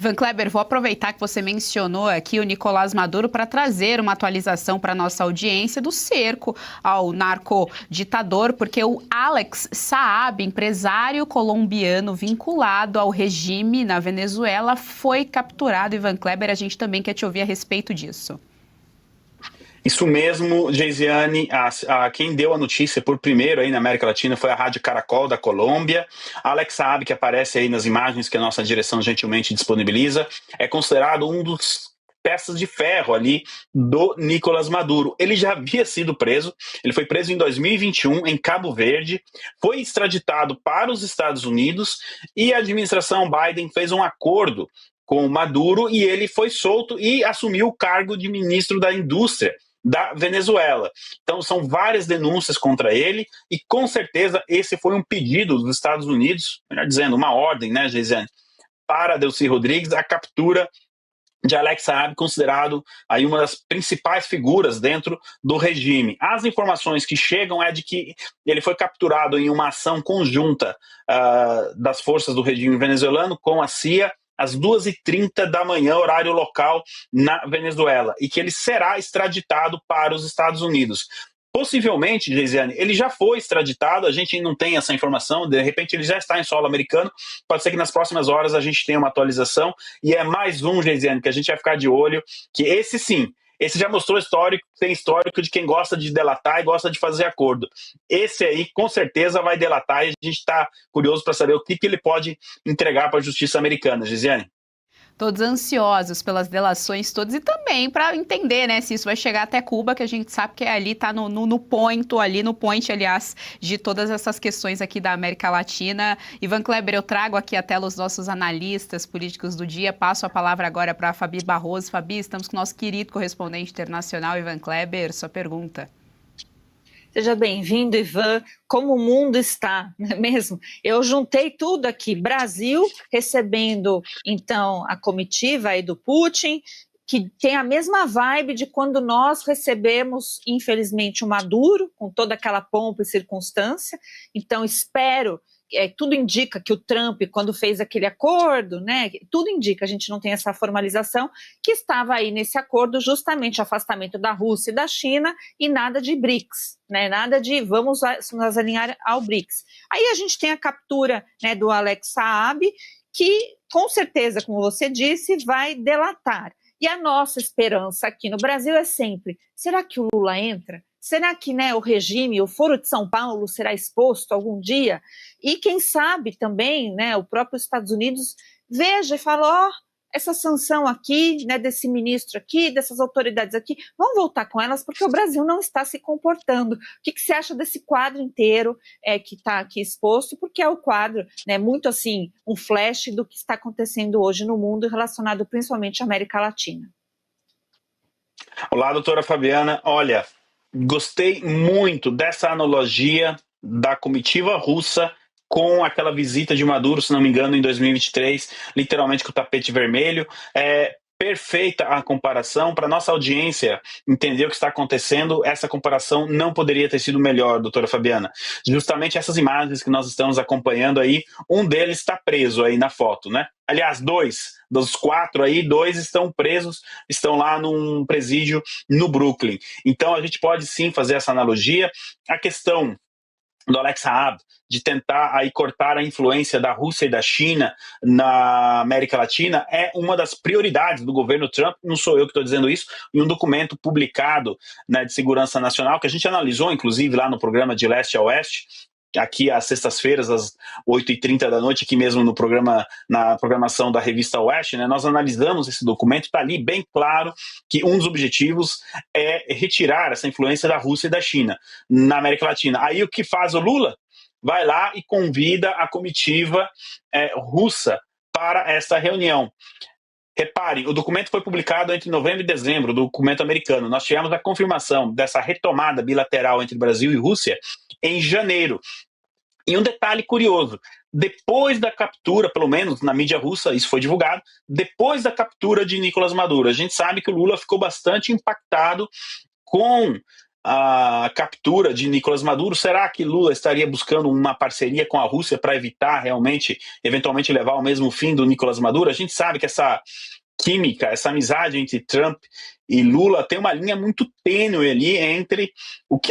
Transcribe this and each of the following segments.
Ivan Kleber, vou aproveitar que você mencionou aqui o Nicolás Maduro para trazer uma atualização para a nossa audiência do cerco ao narcoditador, porque o Alex Saab, empresário colombiano vinculado ao regime na Venezuela, foi capturado. Ivan Kleber, a gente também quer te ouvir a respeito disso. Isso mesmo, Geisiane, quem deu a notícia por primeiro aí na América Latina foi a Rádio Caracol da Colômbia. Alex Saab, que aparece aí nas imagens que a nossa direção gentilmente disponibiliza, é considerado um dos peças de ferro ali do Nicolás Maduro. Ele já havia sido preso, ele foi preso em 2021 em Cabo Verde, foi extraditado para os Estados Unidos e a administração Biden fez um acordo com o Maduro e ele foi solto e assumiu o cargo de ministro da Indústria da Venezuela. Então são várias denúncias contra ele e com certeza esse foi um pedido dos Estados Unidos, melhor dizendo, uma ordem, né, Geisiane, para Delcy Rodrigues, a captura de Alex Saab, considerado aí uma das principais figuras dentro do regime. As informações que chegam é de que ele foi capturado em uma ação conjunta das forças do regime venezuelano com a CIA, às 2h30 da manhã, horário local, na Venezuela, e que ele será extraditado para os Estados Unidos. Possivelmente, Geisiane, ele já foi extraditado, a gente não tem essa informação, de repente ele já está em solo americano, pode ser que nas próximas horas a gente tenha uma atualização, e é mais um, Geisiane, que a gente vai ficar de olho, que esse sim, esse já mostrou histórico, tem histórico de quem gosta de delatar e gosta de fazer acordo. Esse aí, com certeza, vai delatar e a gente está curioso para saber o que ele pode entregar para a justiça americana, Geisiane. Todos ansiosos pelas delações todas e também para entender, né, se isso vai chegar até Cuba, que a gente sabe que ali está no point, aliás, de todas essas questões aqui da América Latina. Ivan Kleber, eu trago aqui a tela os nossos analistas políticos do dia, passo a palavra agora para a Fabi Barroso. Fabi, estamos com o nosso querido correspondente internacional, Ivan Kleber, sua pergunta. Seja bem-vindo, Ivan. Como o mundo está, não é mesmo? Eu juntei tudo aqui. Brasil recebendo, então, a comitiva aí do Putin, que tem a mesma vibe de quando nós recebemos, infelizmente, o Maduro, com toda aquela pompa e circunstância. Então, espero... tudo indica que o Trump, quando fez aquele acordo, né, tudo indica, a gente não tem essa formalização, que estava aí nesse acordo justamente afastamento da Rússia e da China e nada de BRICS, né, nada de vamos nos alinhar ao BRICS. Aí a gente tem a captura, né, do Alex Saab, que com certeza, como você disse, vai delatar. E a nossa esperança aqui no Brasil é sempre, será que o Lula entra? Será que, né, o regime, o Foro de São Paulo será exposto algum dia? E quem sabe também, né, o próprio Estados Unidos veja e fala, essa sanção aqui, né, desse ministro aqui, dessas autoridades aqui, vamos voltar com elas porque o Brasil não está se comportando. O que você acha desse quadro inteiro que está aqui exposto? Porque é o quadro, né, muito assim, um flash do que está acontecendo hoje no mundo relacionado principalmente à América Latina. Olá, doutora Fabiana. Olha, gostei muito dessa analogia da comitiva russa com aquela visita de Maduro, se não me engano, em 2023, literalmente com o tapete vermelho. Perfeita a comparação. Para nossa audiência entender o que está acontecendo, essa comparação não poderia ter sido melhor, doutora Fabiana. Justamente essas imagens que nós estamos acompanhando aí, um deles está preso aí na foto, né? Aliás, dos 4 aí, 2 estão presos, estão lá num presídio no Brooklyn. Então a gente pode sim fazer essa analogia. A questão do Alex Saab, de tentar aí cortar a influência da Rússia e da China na América Latina, é uma das prioridades do governo Trump, não sou eu que estou dizendo isso, em um documento publicado, né, de segurança nacional, que a gente analisou, inclusive, lá no programa De Leste a Oeste, aqui às sextas-feiras, às 8h30 da noite, aqui mesmo no programa, na programação da revista Oeste, né, nós analisamos esse documento, está ali bem claro que um dos objetivos é retirar essa influência da Rússia e da China na América Latina. Aí o que faz o Lula? Vai lá e convida a comitiva russa para essa reunião. Reparem, o documento foi publicado entre novembro e dezembro, o documento americano. Nós tivemos a confirmação dessa retomada bilateral entre Brasil e Rússia em janeiro. E um detalhe curioso, depois da captura, pelo menos na mídia russa, isso foi divulgado, depois da captura de Nicolás Maduro, a gente sabe que o Lula ficou bastante impactado com a captura de Nicolás Maduro, será que Lula estaria buscando uma parceria com a Rússia para evitar realmente, eventualmente levar ao mesmo fim do Nicolás Maduro? A gente sabe que essa química, essa amizade entre Trump e Lula tem uma linha muito tênue ali entre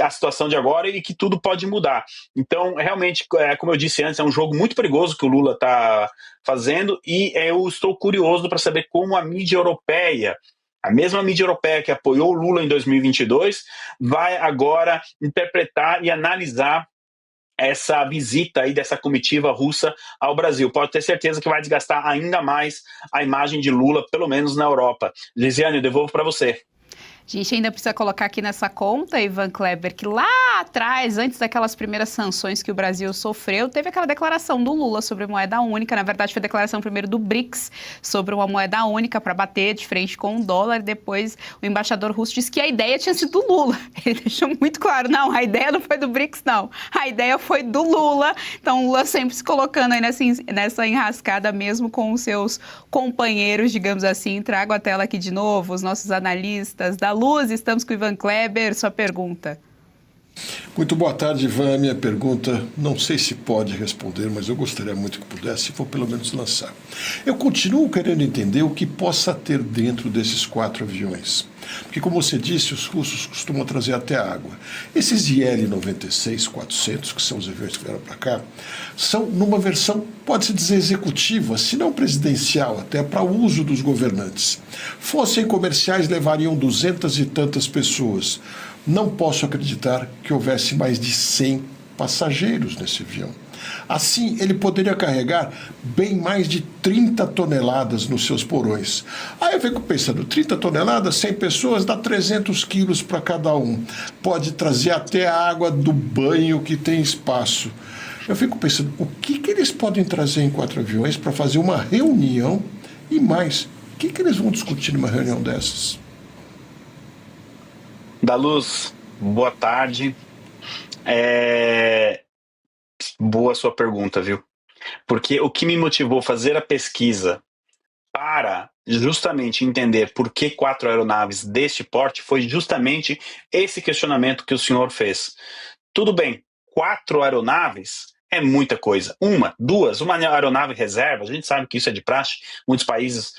a situação de agora e que tudo pode mudar. Então, realmente, como eu disse antes, é um jogo muito perigoso que o Lula está fazendo e eu estou curioso para saber como a mídia europeia, a mesma mídia europeia que apoiou o Lula em 2022, vai agora interpretar e analisar essa visita aí dessa comitiva russa ao Brasil. Pode ter certeza que vai desgastar ainda mais a imagem de Lula, pelo menos na Europa. Lisiane, eu devolvo para você. A gente ainda precisa colocar aqui nessa conta, Ivan Kleber, que lá atrás, antes daquelas primeiras sanções que o Brasil sofreu, teve aquela declaração do Lula sobre moeda única. Na verdade, foi a declaração primeiro do BRICS sobre uma moeda única para bater de frente com o dólar. Depois, o embaixador russo disse que a ideia tinha sido do Lula. Ele deixou muito claro, não, a ideia não foi do BRICS, não. A ideia foi do Lula. Então, o Lula sempre se colocando aí nessa enrascada mesmo com os seus companheiros, digamos assim. Trago a tela aqui de novo, os nossos analistas da Luz, estamos com o Ivan Kleber, sua pergunta. Muito boa tarde, Ivan. A minha pergunta, não sei se pode responder, mas eu gostaria muito que pudesse, se for pelo menos lançar. Eu continuo querendo entender o que possa ter dentro desses 4 aviões. Porque, como você disse, os russos costumam trazer até água. Esses IL-96-400, que são os aviões que vieram para cá, são numa versão, pode-se dizer, executiva, se não presidencial, até para uso dos governantes. Fossem comerciais, levariam 200 e tantas pessoas. Não posso acreditar que houvesse mais de 100 passageiros nesse avião. Assim, ele poderia carregar bem mais de 30 toneladas nos seus porões. Aí eu fico pensando, 30 toneladas, 100 pessoas, dá 300 quilos para cada um. Pode trazer até a água do banho que tem espaço. Eu fico pensando, o que eles podem trazer em 4 aviões para fazer uma reunião? E mais, o que eles vão discutir numa reunião dessas? Da Luz, boa tarde. Boa sua pergunta, viu? Porque o que me motivou a fazer a pesquisa para justamente entender por que 4 aeronaves deste porte foi justamente esse questionamento que o senhor fez. Tudo bem, 4 aeronaves é muita coisa. Uma aeronave reserva, a gente sabe que isso é de praxe, muitos países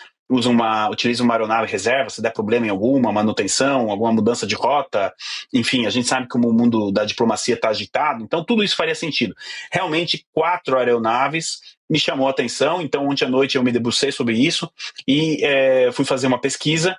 utilizam uma aeronave reserva, se der problema em alguma manutenção, alguma mudança de rota, enfim, a gente sabe como o mundo da diplomacia está agitado, então tudo isso faria sentido. Realmente, 4 aeronaves me chamou a atenção, então ontem à noite eu me debrucei sobre isso e fui fazer uma pesquisa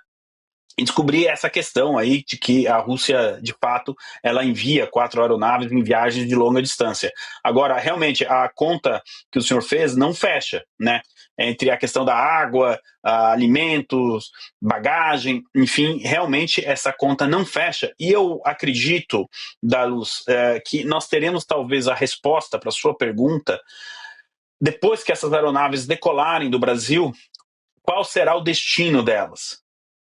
e descobri essa questão aí de que a Rússia, de fato, ela envia 4 aeronaves em viagens de longa distância. Agora, realmente, a conta que o senhor fez não fecha, né? Entre a questão da água, alimentos, bagagem, enfim, realmente essa conta não fecha. E eu acredito, da Luz, que nós teremos talvez a resposta para a sua pergunta depois que essas aeronaves decolarem do Brasil, qual será o destino delas?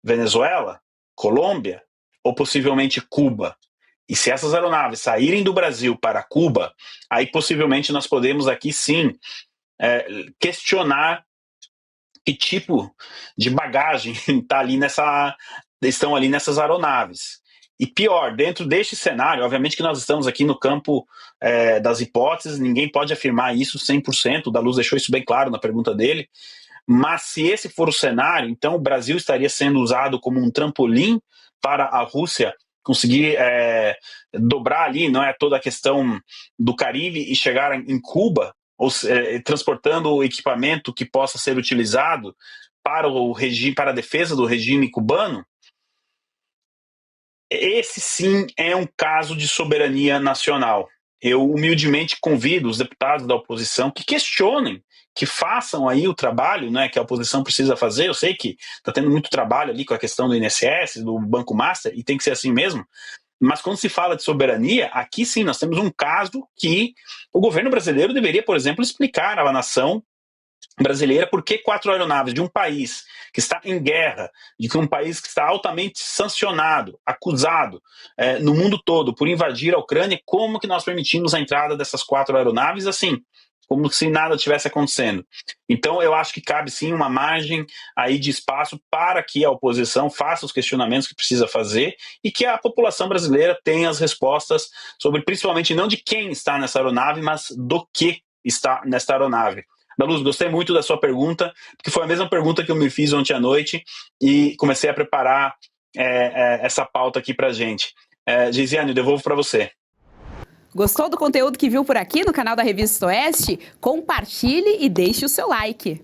Venezuela, Colômbia ou possivelmente Cuba? E se essas aeronaves saírem do Brasil para Cuba, aí possivelmente nós podemos aqui sim questionar que tipo de bagagem estão ali nessas aeronaves. E pior, dentro deste cenário, obviamente que nós estamos aqui no campo das hipóteses, ninguém pode afirmar isso 100%, o Da Luz deixou isso bem claro na pergunta dele, mas se esse for o cenário, então o Brasil estaria sendo usado como um trampolim para a Rússia conseguir dobrar ali, não é, toda a questão do Caribe e chegar em Cuba, ou transportando o equipamento que possa ser utilizado para a defesa do regime cubano. Esse sim é um caso de soberania nacional. Eu humildemente convido os deputados da oposição que questionem, que façam aí o trabalho, né, que a oposição precisa fazer. Eu sei que está tendo muito trabalho ali com a questão do INSS, do Banco Master, e tem que ser assim mesmo, mas quando se fala de soberania, aqui sim nós temos um caso que o governo brasileiro deveria, por exemplo, explicar à nação brasileira por que 4 aeronaves de um país que está em guerra, de um país que está altamente sancionado, acusado no mundo todo por invadir a Ucrânia, como que nós permitimos a entrada dessas 4 aeronaves assim, como se nada tivesse acontecendo. Então, eu acho que cabe sim uma margem aí de espaço para que a oposição faça os questionamentos que precisa fazer e que a população brasileira tenha as respostas sobre, principalmente, não de quem está nessa aeronave, mas do que está nesta aeronave. Andaluz, gostei muito da sua pergunta, porque foi a mesma pergunta que eu me fiz ontem à noite e comecei a preparar essa pauta aqui para a gente. Geisiane, eu devolvo para você. Gostou do conteúdo que viu por aqui no canal da Revista Oeste? Compartilhe e deixe o seu like.